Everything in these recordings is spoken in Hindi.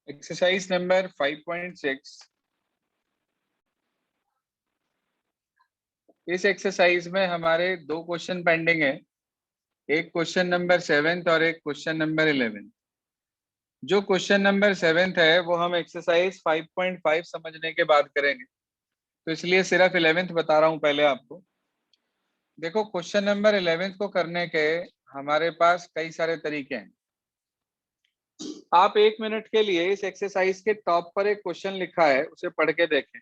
Exercise number 5.6। इस एक्सरसाइज में हमारे दो क्वेश्चन पेंडिंग है, एक क्वेश्चन नंबर 7 और एक क्वेश्चन नंबर 11। जो क्वेश्चन नंबर 7 है वो हम एक्सरसाइज 5.5 समझने के बाद करेंगे, तो इसलिए सिर्फ 11th बता रहा हूं पहले आपको। देखो, क्वेश्चन नंबर 11th को करने के हमारे पास कई सारे तरीके हैं। आप 1 मिनट के लिए इस एक्सरसाइज के टॉप पर एक क्वेश्चन लिखा है, उसे पढ़ के देखें।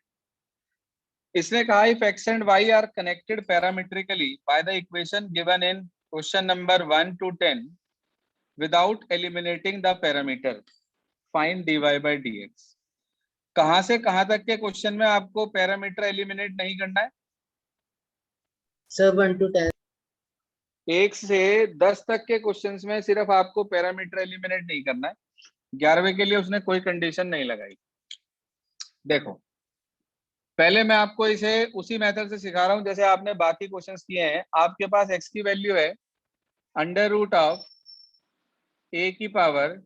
इसने कहा if x and y are connected parametrically by the equation given in question number 1 to 10 without eliminating the parameter find dy by dx। कहां से कहां तक के क्वेश्चन में आपको पैरामीटर एलिमिनेट नहीं करना है? Sir 1 to 10। 1 से 10 तक के क्वेश्चंस में सिर्फ आपको पैरामीटर एलिमिनेट नहीं करना है। 11वें के लिए उसने कोई कंडीशन नहीं लगाई। देखो, पहले मैं आपको इसे उसी मेथड से सिखा रहा हूं जैसे आपने बाकी क्वेश्चंस किए हैं। आपके पास x की वैल्यू है अंडर रूट ऑफ a की पावर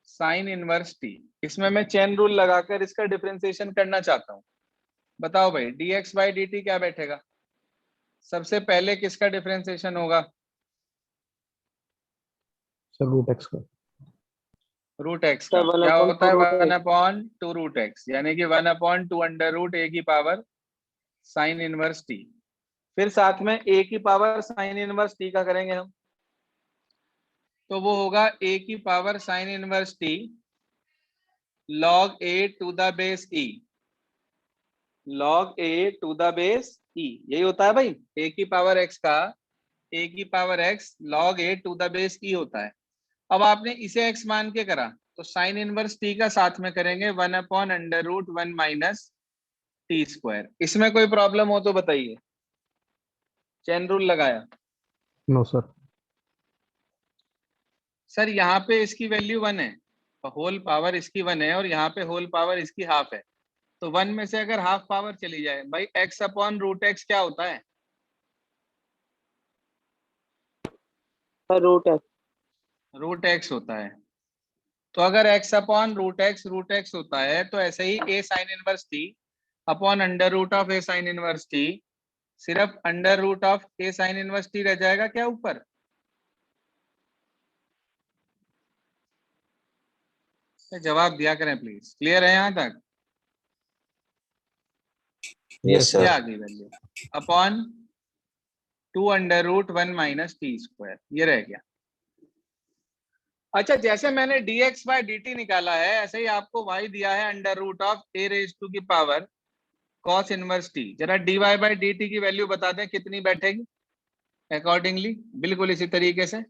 साइन इनवर्स t। इसमें मैं चेन रूल लगाकर इसका डिफरेंशिएशन करना चाहता हूं। बताओ भाई, dx बाई dt क्या बैठेगा? सबसे पहले किसका डिफरेंशिएशन होगा? सर रूट एक्स का। रूट एक्स का। क्या होता है? 1/2 रूट एक्स, यानी कि 1/2 अंडर रूट a की पावर साइन इनवर्स t। फिर साथ में a की पावर साइन इनवर्स t का करेंगे हम, तो वो होगा a की power sine inverse t log a to the base e। log a to the base e, यही होता है भाई। a की पावर x का a की power x log a to the base e होता है। अब आपने इसे x मान के करा, तो साइन इनवर्स t का साथ में करेंगे 1/√1 माइनस टी स्क्वायर। इसमें कोई प्रॉब्लम हो तो बताइए। चेन रूल लगाया? No sir. सर यहाँ पे इसकी वैल्यू 1 है, तो होल पावर इसकी 1 है और यहाँ पे होल पावर इसकी हाफ है, तो 1 में से अगर हाफ पावर चली जाए भाई, x/√x क्या होता है? रूट एक्स होता है। तो अगर x/√x होता है, तो ऐसे ही a sine inverse t upon under root of a sine inverse t, सिर्फ under root of a sine inverse t रह जाएगा क्या ऊपर? जवाब दिया करें प्लीज। क्लियर है यहाँ तक? यस ये सर। आ गई value upon 2/√1 minus t square, ये रह गया। अच्छा, जैसे मैंने dx बाय dt निकाला है, ऐसे ही आपको y दिया है under root of a raise to की पावर cos इनवर्स t। जरा dy बाय dt की वैल्यू बता दें कितनी बैठेगी अकॉर्डिंगली। बिल्कुल इसी तरीके से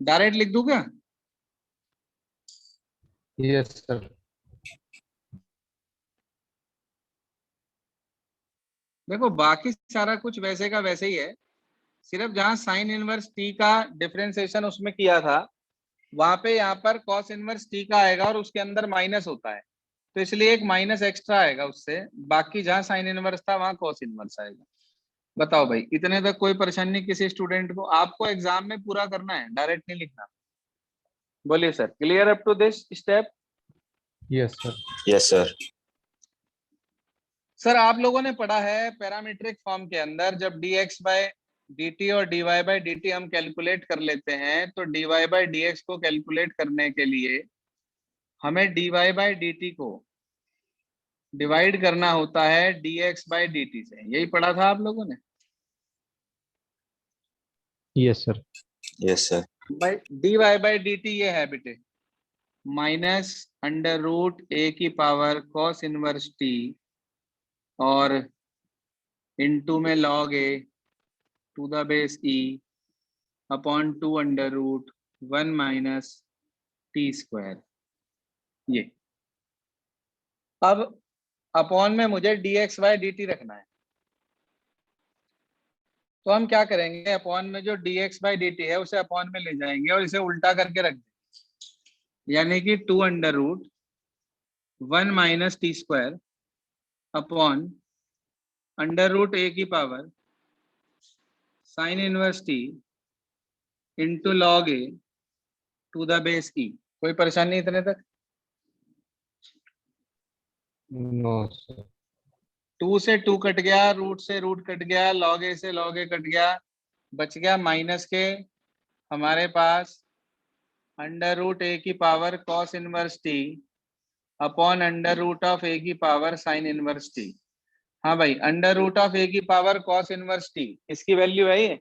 डायरेक्ट लिख दूं क्या? Yes sir. देखो, बाकी सारा कुछ वैसे का वैसे ही है, सिर्फ जहां साइन इनवर्स t का डिफरेंशिएशन उसमें किया था, वहां पे यहाँ पर cos इनवर्स t का आएगा और उसके अंदर माइनस होता है, तो इसलिए एक माइनस एक्स्ट्रा आएगा उससे। बाकी जहां साइन इनवर्स था वहां cos इनवर्स आएगा। बताओ भाई, इतने तक कोई परेशानी किसी स्टूडेंट को? आपको एग्जाम में पूरा करना है, डायरेक्ट नहीं लिखना। बोलिए sir, clear up to this step? Yes sir. Yes sir. Sir, आप लोगों ने पढ़ा है पैरामीट्रिक फॉर्म के अंदर जब dx बाय dt और dy बाय dt हम कैलकुलेट कर लेते हैं, तो dy बाय dx को कैलकुलेट करने के लिए हमें dy बाय dt को डिवाइड करना होता है dx बाय dt से। यही पढ़ा था आप लोगों ने? Yes sir. Yes sir. भाई dy बाय dt ये है बेटे माइनस अंडर रूट a की पावर cos इनवर्स t और इनटू में log a to the base e upon 2/√1 minus t square. ये अब अपॉन में मुझे dx बाय dt रखना है, तो हम क्या करेंगे, अपॉन में जो dx बाय dt है उसे अपॉन में ले जाएंगे और इसे उल्टा करके रख देंगे, यानी कि 2/√1 minus t square upon under root a की power sine inverse t into log a to the base e। कोई परेशानी इतने तक? No sir. 2 से 2 कट गया, रूट से रूट कट गया, लॉग ए से लॉग ए कट गया, बच गया माइनस के हमारे पास अंडर रूट ए की power cos inverse t upon under root of A की पावर साइन इनवर्स टी। हाँ भाई, अंडर रूट ऑफ ए की पावर कॉस इनवर्स टी, इसकी वैल्यू है ये।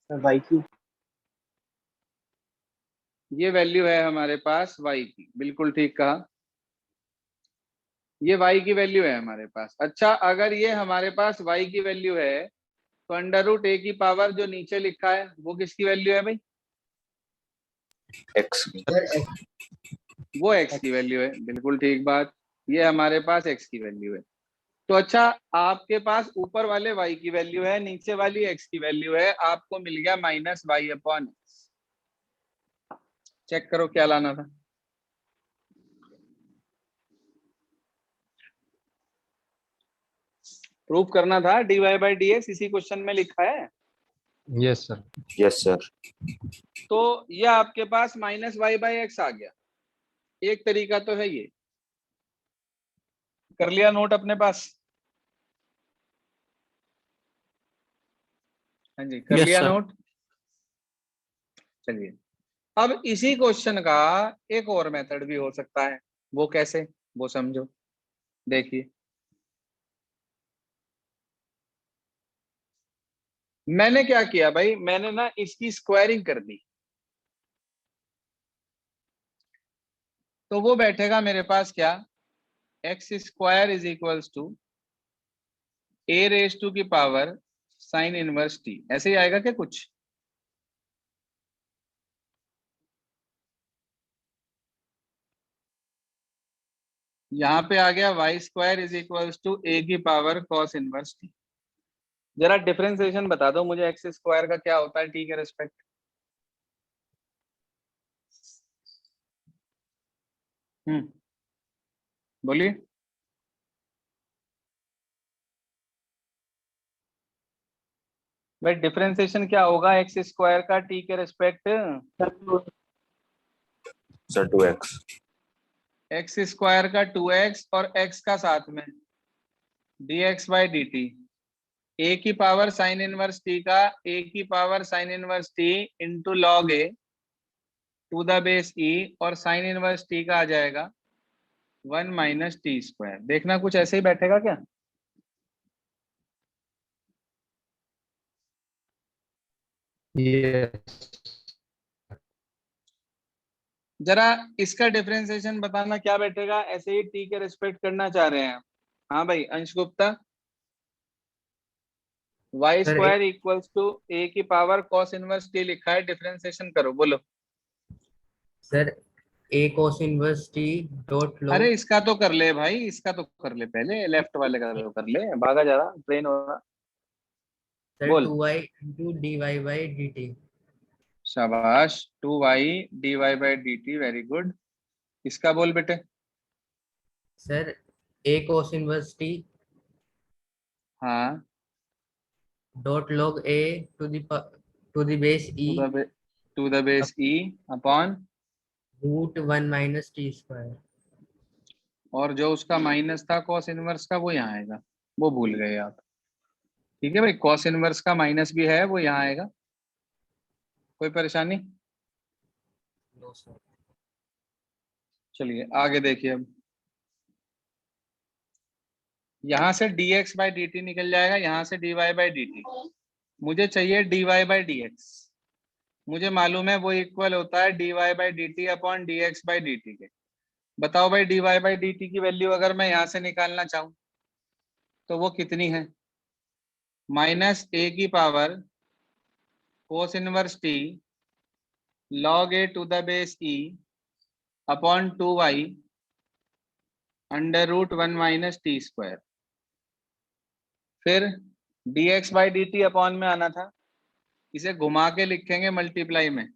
Y Q. ये वैल्यू है हमारे पास y की, बिल्कुल ठीक कहा, ये y की वैल्यू है हमारे पास। अच्छा, अगर ये हमारे पास y की वैल्यू है तो अंडर रूट ए की पावर जो नीचे लिखा है वो किसकी वैल्यू है भाई? x सर वो x की वैल्यू है, बिल्कुल ठीक बात, ये हमारे पास x की वैल्यू है। तो अच्छा, आपके पास ऊपर वाले y की वैल्यू है, नीचे वाली x की वैल्यू है, आपको मिल गया minus y upon x. Check करो क्या लाना था। प्रूफ करना था dy बाई डी एक्स, इसी क्वेश्चन में लिखा है। Yes sir. Yes sir. तो ये आपके पास माइनस वाई बाई एक्स आ गया, एक तरीका तो है ये। कर लिया नोट अपने पास? हाँ जी, कर लिया नोट। चलिए, अब इसी क्वेश्चन का एक और मेथड भी हो सकता है, वो कैसे, वो समझो। देखिए, मैंने क्या किया भाई, मैंने ना इसकी स्क्वायरिंग कर दी, तो वो बैठेगा मेरे पास क्या, x square is equals to A raise to की पावर साइन इनवर्स टी, ऐसे ही आएगा क्या कुछ? यहाँ पे आ गया y square is equals to A की पावर कॉस इनवर्स टी। जरा डिफरेंशिएशन बता दो मुझे, एक्स स्क्वायर का क्या होता है टी के रेस्पेक्ट? बोलिए। भाई डिफरेंशिएशन क्या होगा एक्स स्क्वायर का टी के respect? Sir 2x। X square का 2x और x का साथ में dx by d t, A की पावर साइन इनवर्स टी का ए की power sine inverse t into log A to the base e, और साइन इनवर्स टी का आ जाएगा 1 माइनस टी स्क्वायर। देखना कुछ ऐसे ही बैठेगा क्या? यस। जरा इसका डिफरेंशिएशन बताना क्या बैठेगा, ऐसे ही टी के रेस्पेक्ट करना चाह रहे हैं। हाँ भाई Ansh Gupta, y sir square equals to A की पावर कॉस इनवर्स टी लिखा है, डिफरेंशिएशन करो, बोलो। Sir a cos inverse T dot अरे लॉग इसका तो कर ले भाई, इसका तो कर ले, पहले लेफ्ट वाले का तो कर ले, भागा जा रहा, ट्रेन हो रहा। सर बोल। 2y into d y by d t. शाबाश, 2y dy by d t, very good. इसका बोल बेटे। Sir a cos inverse t हाँ, dot log A to the base e to the base e upon, root 1 minus t square. और जो उसका माइनस था कॉस इनवर्स का वो यहाँ आएगा, वो भूल गए आप। ठीक है भाई, कॉस इनवर्स का माइनस भी है, वो यहाँ आएगा। कोई परेशानी? No sir. चलिए आगे देखिए। अब यहाँ से dx बाई डी टी निकल जाएगा, यहाँ से dy बाई डी टी। मुझे चाहिए dy बाई डी एक्स, मुझे मालूम है वो इक्वल होता है dy by d t upon dx by d T के। बताओ भाई, dy बाई डी टी की वैल्यू अगर मैं यहाँ से निकालना चाहूँ तो वो कितनी है? माइनस ए की power cos inverse t log A to the base e upon 2y under root 1 minus t square. फिर dx by d t upon में आना था, इसे घुमा के लिखेंगे मल्टीप्लाई में,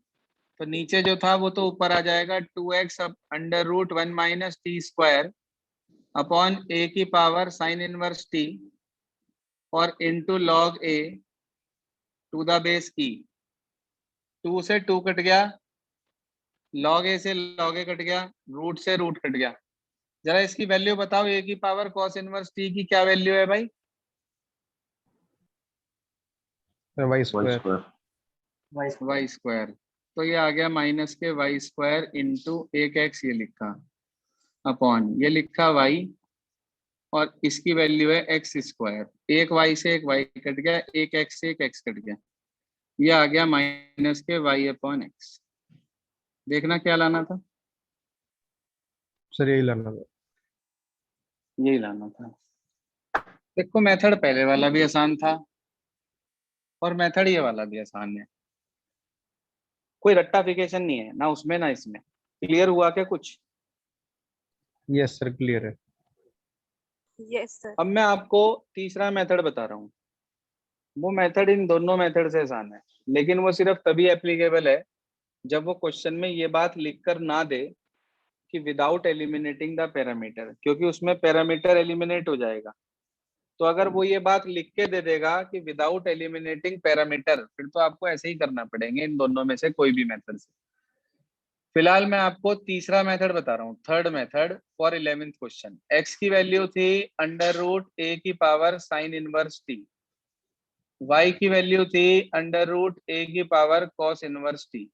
तो नीचे जो था वो तो ऊपर आ जाएगा 2x under root 1 minus t square upon A की पावर साइन इनवर्स टी और into log A to the base e. 2 से 2 कट गया, log a से log a कट गया, रूट से रूट कट गया। जरा इसकी वैल्यू बताओ, a की पावर cos इनवर्स t की क्या वैल्यू है भाई? Y Y square. square. Y square. तो ये आ गया माइनस के वाई स्क्वायर इंटू एक एक्स, ये लिखा अपॉन ये लिखा वाई, और इसकी वैल्यू है एक्स स्क्वायर। एक वाई से एक वाई कट गया, एक एक्स से एक एक्स कट गया, ये आ गया माइनस के वाई अपॉन एक्स। देखना क्या लाना था, सर यही लाना था। यही लाना था। देखो मेथड पहले वाला भी आसान था और मेथड ये वाला भी आसान है, कोई रट्टाफिकेशन नहीं है ना उसमें ना इसमें। क्लियर हुआ क्या कुछ? यस सर क्लियर है। Yes sir. अब मैं आपको तीसरा मेथड बता रहा हूँ। वो मेथड इन दोनों मेथड से आसान है, लेकिन वो सिर्फ तभी एप्लीकेबल है जब वो क्वेश्चन में ये बात लिख कर ना दे कि विदाउट एलिमिनेटिंग द पैरामीटर, क्योंकि उसमें पैरामीटर एलिमिनेट हो जाएगा। तो अगर वो ये बात लिख के दे देगा कि विदाउट एलिमिनेटिंग पैरामीटर, फिर तो आपको ऐसे ही करना पड़ेंगे इन दोनों में से कोई भी मेथड से। फिलहाल मैं आपको तीसरा मेथड बता रहा हूँ, third method for 11th question. X की वैल्यू थी अंडर रूट ए की power sine inverse t, y की वैल्यू थी अंडर रूट ए की पावर कॉस इनवर्स टी।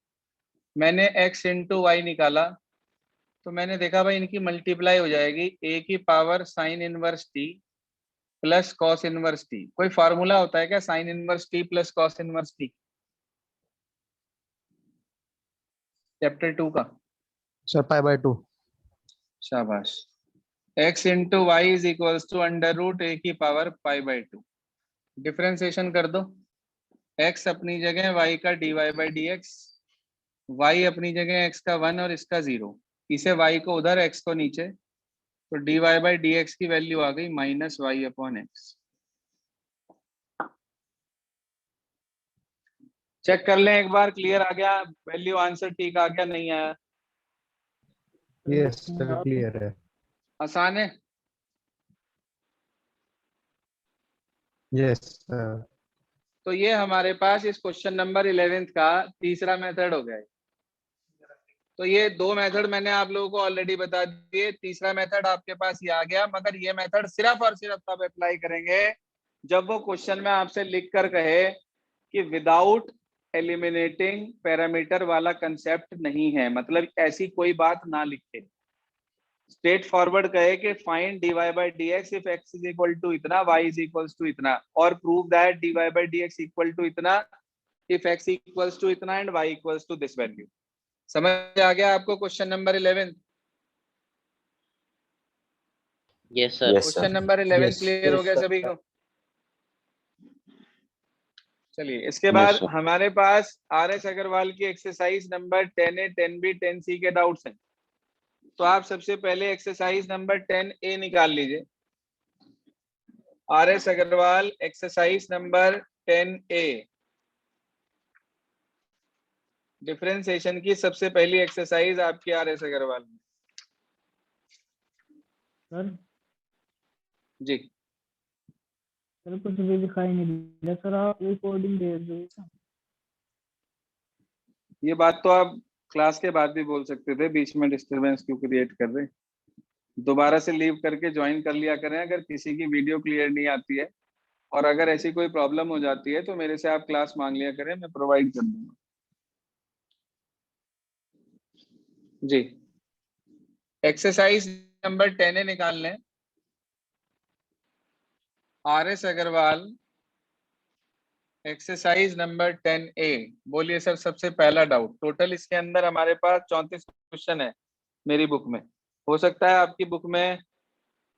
मैंने x इंटू वाई निकाला, तो मैंने देखा भाई इनकी मल्टीप्लाई हो जाएगी, a की power sine inverse t plus cos inverse t. कोई फार्मूला होता है क्या sine inverse t plus cos inverse t, chapter 2 का? Sir pi. शाबाश। x into y is equals to under root ए की पावर पाई/2। डिफरेंशिएशन कर दो, x अपनी जगह y का dy by d x, y अपनी जगह x का 1 और इसका 0, इसे y को उधर x को नीचे, तो dy बाई डी एक्स की वैल्यू आ गई minus y upon x. Check कर लें एक बार, क्लियर आ गया वैल्यू, आंसर ठीक आ गया नहीं आया? यस सर क्लियर है। आसान है। Yes sir. तो ये हमारे पास इस क्वेश्चन नंबर 11th का तीसरा मेथड हो गया है। तो ये दो मेथड मैंने आप लोगों को ऑलरेडी बता दिए, तीसरा मेथड आपके पास ये आ गया। मगर ये मेथड सिर्फ और सिर्फ तब अप्लाई करेंगे जब वो क्वेश्चन में आपसे लिख कर कहे कि विदाउट एलिमिनेटिंग पैरामीटर वाला कंसेप्ट नहीं है, मतलब ऐसी कोई बात ना लिखे, स्ट्रेट फॉरवर्ड कहे कि find dy by d x if x is equal to इतना, y इज इक्वल टू इतना, और prove that dy by d x equal to इतना इफ x इक्वल्स टू इतना and y equals to this value. समझ आ गया आपको question number 11? Yes sir. Yes, question sir. Number 11 Yes. Clear हो Yes, गया sir. सभी को? चलिए इसके Yes, बाद sir. हमारे पास आर.एस. अग्रवाल की exercise number 10A 10B 10C के डाउट्स हैं। तो आप सबसे पहले एक्सरसाइज नंबर 10A निकाल लीजिए। R S. Agarwal exercise number 10A, differentiation की सबसे पहली एक्सरसाइज आपकी आर.एस. अग्रवाल में। सर जी सर कुछ भी दिखाई नहीं दिया सर, आप रिकॉर्डिंग भेज दो। ये बात तो आप क्लास के बाद भी बोल सकते थे, बीच में डिस्टरबेंस क्यों क्रिएट कर रहे? दोबारा से लीव करके ज्वाइन कर लिया करें अगर किसी की वीडियो क्लियर नहीं आती है, और अगर ऐसी कोई प्रॉब्लम हो जाती है तो मेरे से आप क्लास मांग लिया करें, मैं प्रोवाइड कर दूंगा। जी एक्सरसाइज नंबर 10A निकाल लें। R S. Agarwal exercise number 10A। बोलिए सर सबसे पहला डाउट। टोटल इसके अंदर हमारे पास 34 क्वेश्चन है मेरी बुक में। हो सकता है आपकी बुक में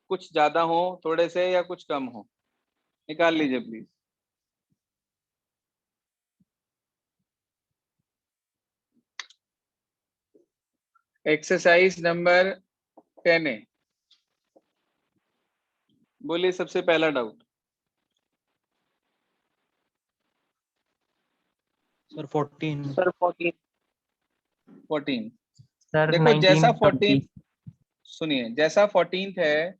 कुछ ज्यादा हो थोड़े से या कुछ कम हो, निकाल लीजिए प्लीज। एक्सरसाइज नंबर 10A, बोलिए सबसे पहला डाउट। सर 14। सर 14। 14। सर देखो जैसा 19 14, सुनिए जैसा 14th है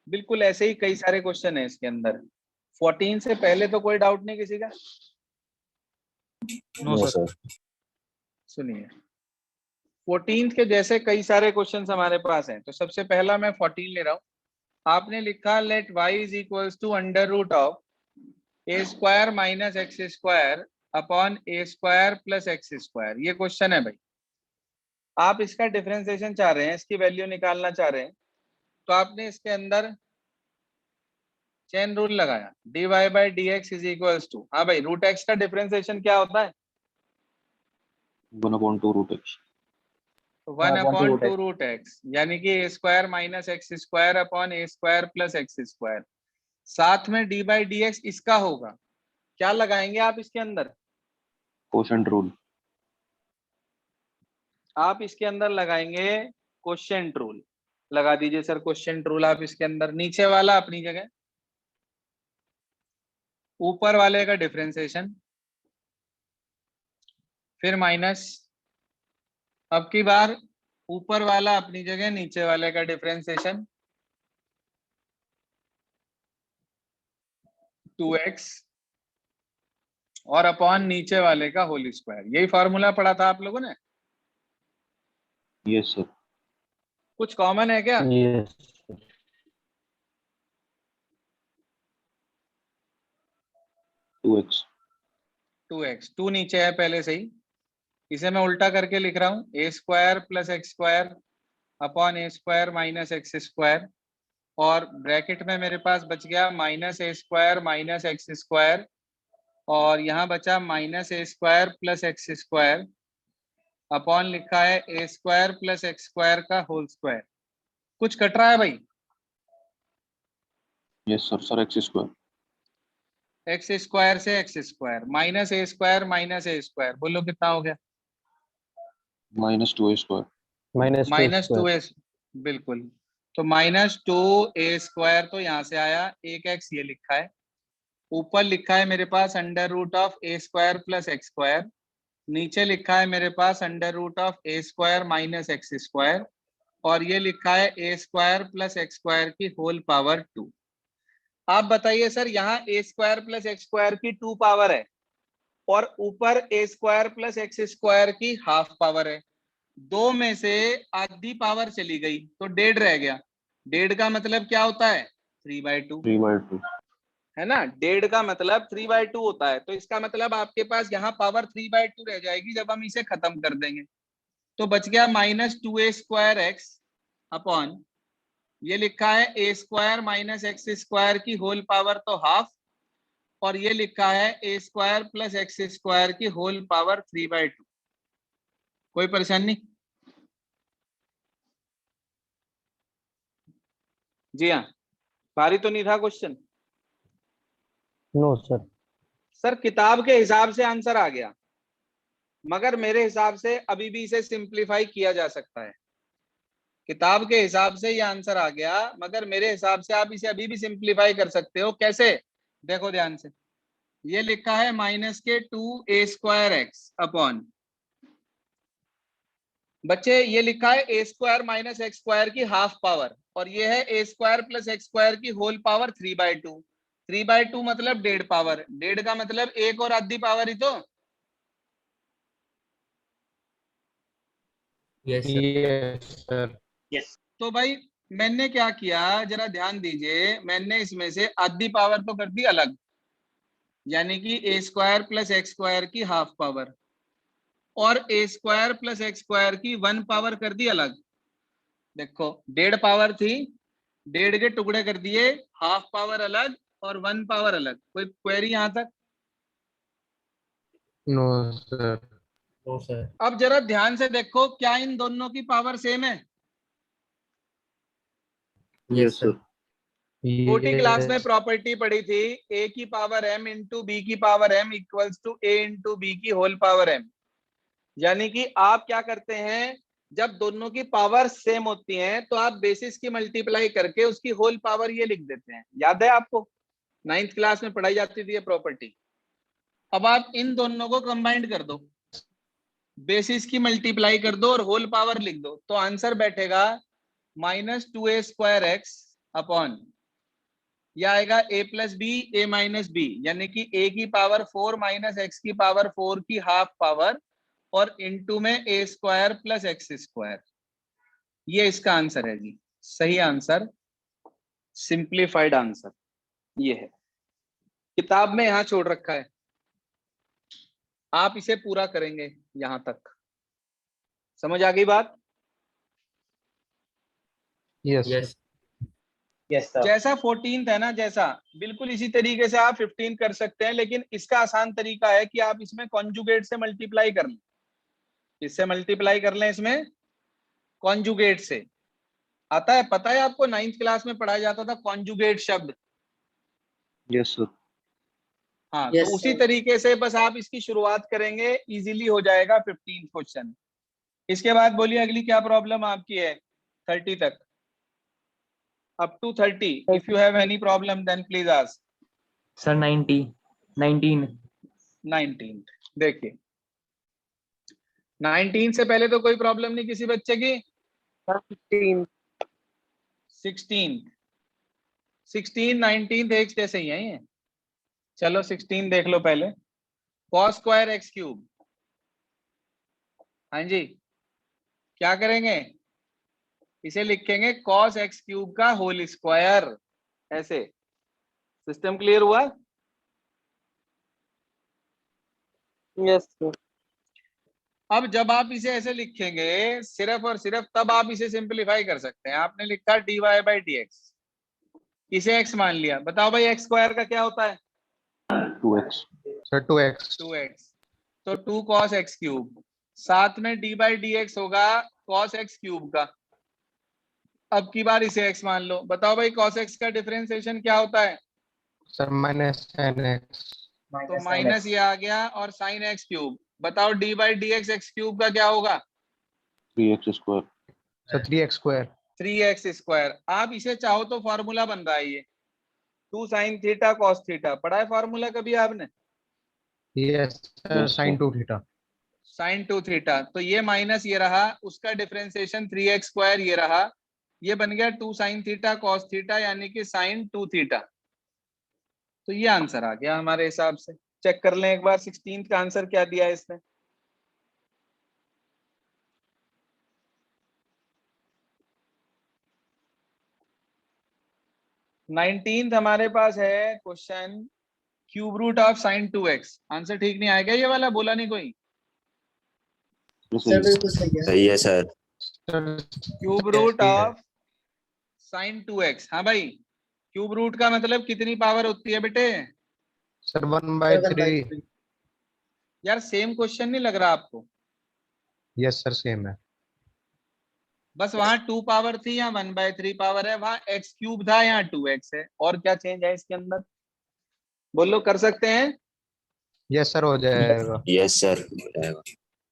बिल्कुल ऐसे ही कई सारे क्वेश्चन है इसके अंदर। 14 से पहले तो कोई डाउट नहीं किसी का? No No, sir. sir. सुनिए 14th के जैसे कई सारे क्वेश्चंस हमारे पास हैं, तो सबसे पहला मैं 14 ले रहा हूं। आपने लिखा let y is equals to under root of A square minus x square upon A square plus x square. ये क्वेश्चन है भाई, आप इसका डिफरेंशिएशन चाह रहे हैं, इसकी वैल्यू निकालना चाह रहे हैं, तो आपने इसके अंदर चेन रूल लगाया, dy by d x is equals to, हाँ भाई रूट एक्स का डिफरेंशिएशन क्या होता है? 1/2 रूट एक्स। 1/2 रूट एक्स, यानी कि A square minus x square upon A square plus x square. साथ में डी बाई डी एक्स इसका होगा, क्या लगाएंगे आप इसके अंदर? Quotient rule. आप इसके अंदर लगाएंगे कोशेंट रूल। लगा दीजिए सर कोशेंट रूल आप इसके अंदर। नीचे वाला अपनी जगह, ऊपर वाले का डिफरेंशिएशन, फिर माइनस, अब की बार ऊपर वाला अपनी जगह, नीचे वाले का डिफरेंशिएशन 2x और अपॉन नीचे वाले का होल स्क्वायर। यही फॉर्मूला पढ़ा था आप लोगों ने? Yes sir. कुछ कॉमन है क्या? Yes. 2x। 2 नीचे है पहले से ही, इसे मैं उल्टा करके लिख रहा हूं, A square plus x square upon A square minus x square, और ब्रैकेट में मेरे पास बच गया minus A square minus x square, और यहाँ बचा minus A square plus x square upon लिखा है A square plus x square का होल स्क्वायर। कुछ कट रहा है भाई? Yes sir. Sir x square. X square से x square minus A square minus A square, बोलो कितना हो गया? -2a square. माइनस 2a, बिल्कुल। तो -2a स्क्वायर तो यहाँ से आया, एक एक्स ये लिखा है, ऊपर लिखा है मेरे पास under root of A square plus x square, नीचे लिखा है मेरे पास under root of A square minus x square, और ये लिखा है A square plus x square की होल पावर 2। आप बताइए सर, यहाँ A square plus x square की 2 पावर है और ऊपर A square plus x square की हाफ पावर है, दो में से आधी पावर चली गई तो 1.5 रह गया। 1.5 का मतलब क्या होता है? 3/2, 3/2। है ना? 1.5 का मतलब 3/2 होता है, तो इसका मतलब आपके पास यहाँ पावर 3/2 रह जाएगी जब हम इसे खत्म कर देंगे। तो बच गया -2a स्क्वायर एक्स अपॉन, ये लिखा है A square minus x square की होल पावर तो हाफ, और ये लिखा है A square plus x square की होल पावर 3/2। कोई परेशानी? जी हाँ, भारी तो नहीं था क्वेश्चन? No, sir. सर किताब के हिसाब से आंसर आ गया, मगर मेरे हिसाब से अभी भी इसे सिंप्लीफाई किया जा सकता है। किताब के हिसाब से ये आंसर आ गया, मगर मेरे हिसाब से आप इसे अभी भी सिंप्लीफाई कर सकते हो। कैसे? देखो ध्यान से, ये लिखा है -2a स्क्वायर एक्स अपॉन, बच्चे ये लिखा है A square minus x square की हाफ पावर, और ये है A square plus x square की होल पावर 3/2। 3/2 मतलब 1.5 पावर, 1.5 का मतलब एक और आधी पावर ही तो। Yes, sir. Yes, sir. Yes. तो भाई मैंने क्या किया, जरा ध्यान दीजिए, मैंने इसमें से आधी पावर तो कर दी अलग, यानी कि A square plus x square की हाफ पावर, और ए स्क्वायर प्लस एक्स स्क्वायर की 1 पावर कर दी अलग। देखो 1.5 पावर थी, 1.5 के टुकड़े कर दिए, हाफ पावर अलग और 1 पावर अलग। कोई क्वेरी यहां तक? No, sir. No, sir. अब जरा ध्यान से देखो, क्या इन दोनों की पावर सेम है? Yes, sir. छोटी क्लास में Yes. प्रॉपर्टी पढ़ी थी, ए की पावर m इंटू बी की power m equals to a into b की होल पावर m। यानी कि आप क्या करते हैं, जब दोनों की पावर सेम होती हैं तो आप बेसिस की मल्टीप्लाई करके उसकी होल पावर ये लिख देते हैं। याद है आपको? 9th क्लास में पढ़ाई जाती थी ये प्रॉपर्टी। अब आप इन दोनों को कंबाइंड कर दो, बेसिस की मल्टीप्लाई कर दो और होल पावर लिख दो, तो आंसर बैठेगा -2a स्क्वायर एक्स अपॉन, यह आएगा a plus B a minus B, यानी कि a की पावर 4 माइनस एक्स की पावर 4 की हाफ पावर और इनटू में a square plus x square. ये इसका आंसर है जी, सही आंसर, सिंप्लीफाइड आंसर ये है। किताब में यहां छोड़ रखा है, आप इसे पूरा करेंगे यहां तक। समझ आ गई बात? Yes Yes. Yes, sir. जैसा 14 है ना, जैसा बिल्कुल इसी तरीके से आप 15 कर सकते हैं, लेकिन इसका आसान तरीका है कि आप इसमें कॉन्जुगेट से मल्टीप्लाई कर लें। इससे मल्टीप्लाई कर लें, इसमें कॉन्जुगेट से आता है, पता है आपको, 9th क्लास में पढ़ाया जाता था कॉन्जुगेट शब्द। Yes, sir. हाँ, Yes, तो उसी sir. तरीके से बस आप इसकी शुरुआत करेंगे, इजीली हो जाएगा 15 क्वेश्चन। इसके बाद बोलिए अगली क्या प्रॉब्लम आपकी है 30 तक, up to 30। If you have any problem then please ask. Sir, 19. 19 देखिए, 19 से पहले तो कोई प्रॉब्लम नहीं किसी बच्चे की। 16 19 एक जैसे ही है ये। चलो 16 देख लो पहले। cos स्क्वायर एक्स क्यूब, हाँ जी, क्या करेंगे, इसे लिखेंगे cos एक्स क्यूब का होल स्क्वायर, ऐसे। सिस्टम क्लियर हुआ? Yes, sir. अब जब आप इसे ऐसे लिखेंगे सिर्फ और सिर्फ, तब आप इसे सिंपलीफाई कर सकते हैं। आपने लिखा dy बाई डी एक्स, इसे x मान लिया। बताओ भाई x स्क्वायर का क्या होता है? 2x. सर 2x 2x, तो 2 cos x क्यूब, साथ में d बाई डी एक्स होगा cos x क्यूब का। अब की बार इसे x मान लो। बताओ भाई cos x का डिफरेंशिएशन क्या होता है? सर माइनस sin x तो Minus माइनस 9x. ये आ गया, और साइन एक्स क्यूब। बताओ d by d x x cube का क्या होगा? 3x square. Sir 3x square 3x square. आप इसे चाहो तो फॉर्मूला बन रहा है ये, 2 sin थीटा cos थीटा। पढ़ा है फॉर्मूला कभी आपने? Yes sir Yes, sin sir. 2 theta sin 2 theta, तो ये माइनस ये रहा, उसका डिफरेंशिएशन 3x स्क्वायर ये रहा, ये बन गया 2 sin थीटा cos थीटा, यानी कि sin 2 थीटा। तो ये आंसर आ गया हमारे हिसाब से। चेक कर लें एक बार 16 का आंसर क्या दिया है इसने। नाइनटीन हमारे पास है question, cube root of sine 2x। Answer ठीक नहीं आएगा ये वाला, बोला नहीं कोई। Sir, बिल्कुल सही है. सही है sir. Sir cube root of sine 2x, हाँ भाई, क्यूब रूट का मतलब कितनी पावर होती है बेटे? सर 1/3 यार सेम क्वेश्चन नहीं लग रहा आपको? यस सर सेम है बस वहां 2 पावर थी, यहाँ 1/3 पावर है, वहां x क्यूब था, यहाँ 2x है। और क्या चेंज है इसके अंदर? बोलो, कर सकते हैं? यस सर हो जाएगा यस सर, हो जाएगा।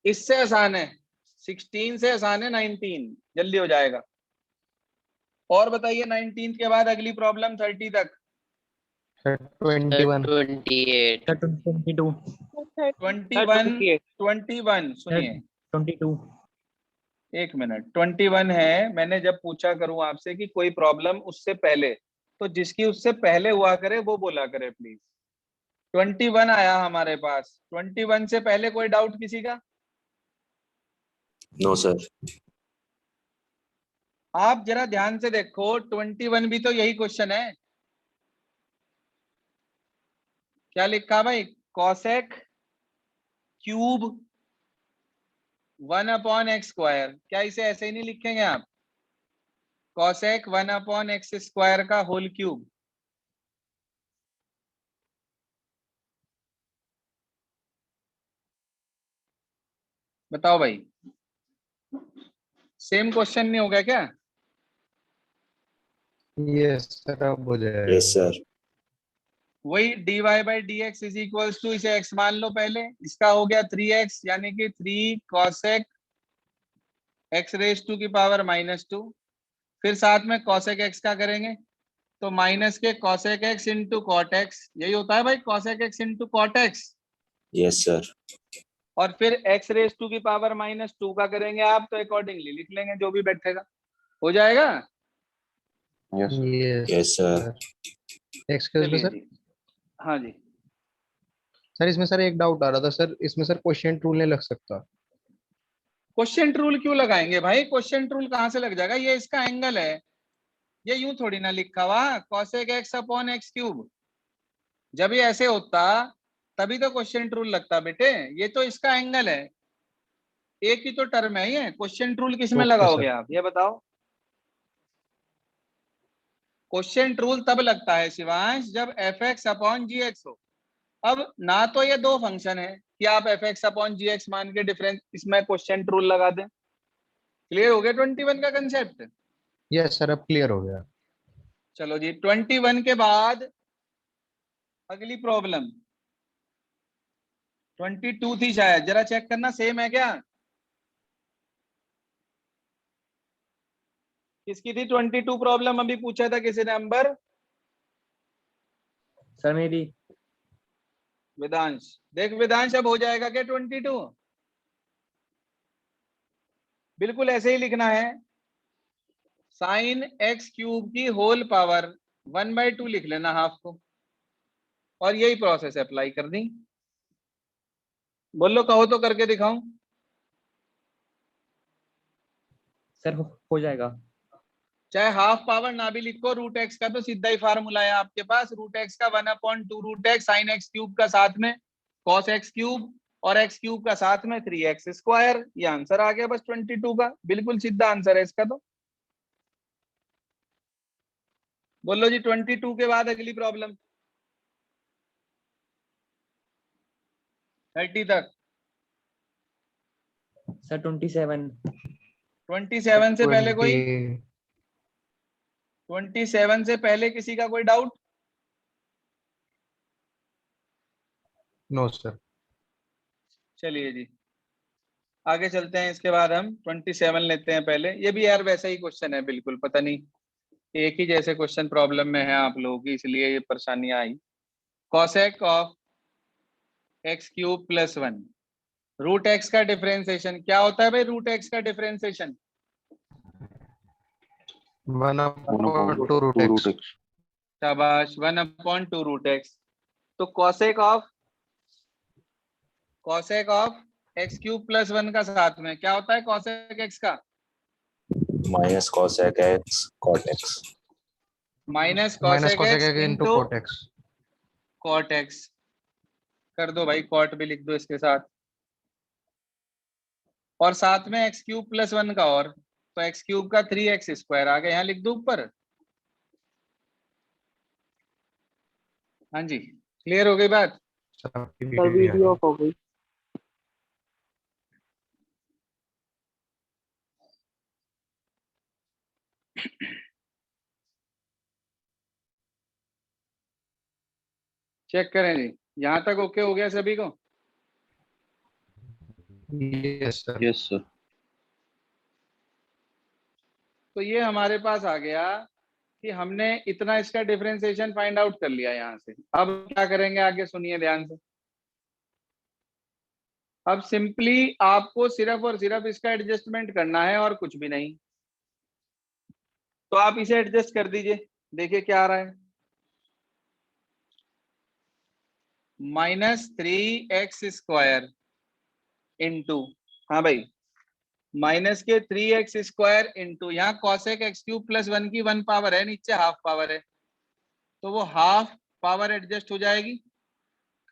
इससे आसान है, 16 से आसान है 19, जल्दी हो जाएगा। और बताइए 19 के बाद अगली प्रॉब्लम 30 तक। Sir 21 28 Sir, 22. 21 सुनिए, 22. एक मिनट। 21 है, मैंने जब पूछा करूं आपसे कि कोई प्रॉब्लम उससे पहले, तो जिसकी उससे पहले हुआ करे वो बोला करे प्लीज। 21 आया हमारे पास, 21 से पहले कोई डाउट किसी का? No sir. आप जरा ध्यान से देखो, 21 भी तो यही क्वेश्चन है। क्या लिखा भाई? Cosec cube 1/x square. क्या इसे ऐसे ही नहीं लिखेंगे आप? कॉसेक 1/x स्क्वायर का होल क्यूब। बताओ भाई, सेम क्वेश्चन नहीं हो गया क्या? यस सर अब हो जाएगा यस सर। वही dy by d x is equals to, इसे x मान लो पहले, इसका हो गया 3x, यानी कि 3 cosec x रेज टू की पावर -2। फिर साथ में cosec x का करेंगे, तो माइनस के cosec x into cot x, यही होता है भाई cosec x into cot x। Yes sir. और फिर x रेज टू की पावर -2 का करेंगे आप, तो अकॉर्डिंगली लिख लेंगे जो भी बैठेगा, हो जाएगा। Yes, sir. Yes sir. Excuse me चलिए सर जी, हाँ जी। सर इसमें सर एक डाउट आ रहा था सर, इसमें सर क्वोशिएंट रूल नहीं लग सकता? क्वेश्चन रूल क्यों लगाएंगे भाई? क्वेश्चन रूल कहाँ से लग जाएगा? ये इसका एंगल है, ये यूं थोड़ी ना लिखा हुआ cosec x upon x cube. जब ये ऐसे होता तभी तो क्वेश्चन रूल लगता बेटे। ये तो इसका एंगल है, एक ही तो टर्म है ये। क्वेश्चन रूल किस में Okay, लगाओगे sir. आप ये बताओ? क्वेश्चन रूल तब लगता है शिवांश जब एफ एक्स अपॉन जी एक्स हो। अब ना तो ये दो फंक्शन है कि आप एफ एक्स अपॉन जी एक्स मान के डिफरेंस इसमें क्वेश्चन रूल लगा दें। क्लियर हो गया 21 का कंसेप्ट? Yes, sir. अब क्लियर हो गया। चलो जी 21 के बाद अगली प्रॉब्लम 22 थी शायद, जरा चेक करना सेम है क्या? किसकी थी 22 प्रॉब्लम? अभी पूछा था किसी ने नंबर? सर मेरी। वेदांश। देख वेदांश अब हो जाएगा क्या 22? बिल्कुल ऐसे ही लिखना है, साइन एक्स क्यूब की होल पावर 1/2 लिख लेना हाफ को, और यही प्रोसेस अप्लाई कर दी। बोलो कहो तो करके दिखाऊं? सर हो जाएगा। चाहे हाफ पावर ना भी लिखो, रूट एक्स का तो सीधा ही फार्मूला है आपके पास। रूट एक्स का 1/2 root x sine x cube का साथ में कॉस एक्स क्यूब और एक्स क्यूब का साथ में 3x स्क्वायर। ये आंसर आ गया बस 22 का, बिल्कुल सीधा आंसर है इसका तो। बोलो जी 22 के बाद अगली प्रॉब्लम 30 तक। सर 27। 27 से पहले कोई? 20 27 से पहले किसी का कोई डाउट? No sir. चलिए जी आगे चलते हैं। इसके बाद हम 27 लेते हैं पहले। ये भी यार वैसा ही क्वेश्चन है बिल्कुल, पता नहीं एक ही जैसे क्वेश्चन प्रॉब्लम में है आप लोगों की, इसलिए ये परेशानियां आई। Cosec of x cube plus 1, root x का डिफरेंशिएशन क्या होता है भाई? रूट एक्स का डिफरेंशिएशन 1/2 रूट एक्स। शाबाश 1/2 रूट एक्स। तो cosec of x cube plus 1 का साथ में क्या होता है कॉसेक एक्स का? Minus cosec x cot x। Minus minus cosec cosec x x into into cot x। Cot x. कर दो भाई, कॉट भी लिख दो इसके साथ, और साथ में एक्स क्यूब प्लस 1 का, और तो एक्स क्यूब का 3x स्क्वायर आ गया। यहाँ लिख दो ऊपर। हाँ जी क्लियर हो गई बात? सर आपकी सर वीडियो नहीं आ वीडियो रही। ऑफ हो गई। चेक करें जी, यहाँ तक ओके हो गया सभी को? Yes sir. Yes sir. तो ये हमारे पास आ गया कि हमने इतना इसका डिफरेंशिएशन फाइंड आउट कर लिया यहाँ से। अब क्या करेंगे आगे सुनिए ध्यान से। अब सिंपली आपको सिर्फ और सिर्फ इसका एडजस्टमेंट करना है और कुछ भी नहीं। तो आप इसे एडजस्ट कर दीजिए, देखिए क्या आ रहा है। -3x स्क्वायर इंटू, हाँ भाई माइनस के 3x स्क्वायर इंटू, यहाँ कॉसेक एक्स क्यूब प्लस 1 की 1 पावर है, नीचे हाफ पावर है, तो वो हाफ पावर एडजस्ट हो जाएगी,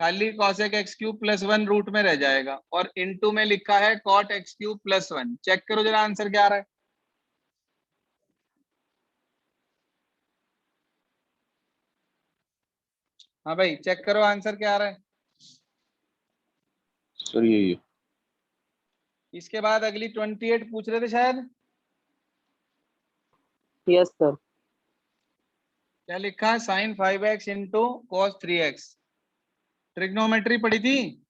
खाली cosec x cube plus 1 root में रह जाएगा, और इनटू में लिखा है cot x cube plus 1। Check करो जरा आंसर क्या आ रहा है। हाँ भाई चेक करो आंसर क्या आ रहा है। सर यही है। इसके बाद अगली 28 पूछ रहे थे शायद, यस सर। क्या लिखा है? Sign 5x into cos 3x। Trigonometry पढ़ी थी?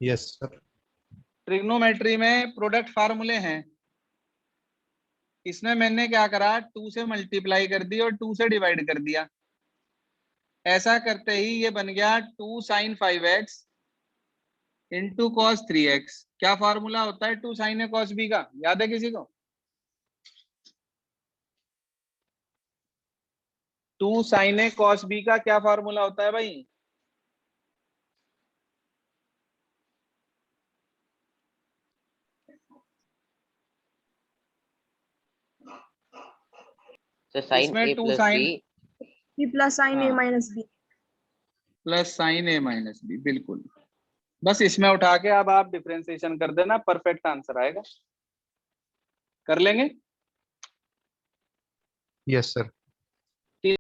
Yes sir. ट्रिग्नोमेट्री में प्रोडक्ट फार्मूले हैं, इसमें मैंने क्या करा 2 से मल्टीप्लाई कर दी और 2 से डिवाइड कर दिया। ऐसा करते ही ये बन गया 2 sign 5x into cos 3x। क्या फार्मूला होता है 2 साइन ए कॉस बी का, याद है किसी को? 2 साइन ए कॉस बी का क्या फार्मूला होता है भाई? So sin इसमें A 2 plus sin B. B plus sin A हाँ। minus B. प्लस साइन ए माइनस बी, बिल्कुल। बस इसमें उठा के अब आप डिफरेंशिएशन कर देना, परफेक्ट आंसर आएगा। कर लेंगे? Yes, sir.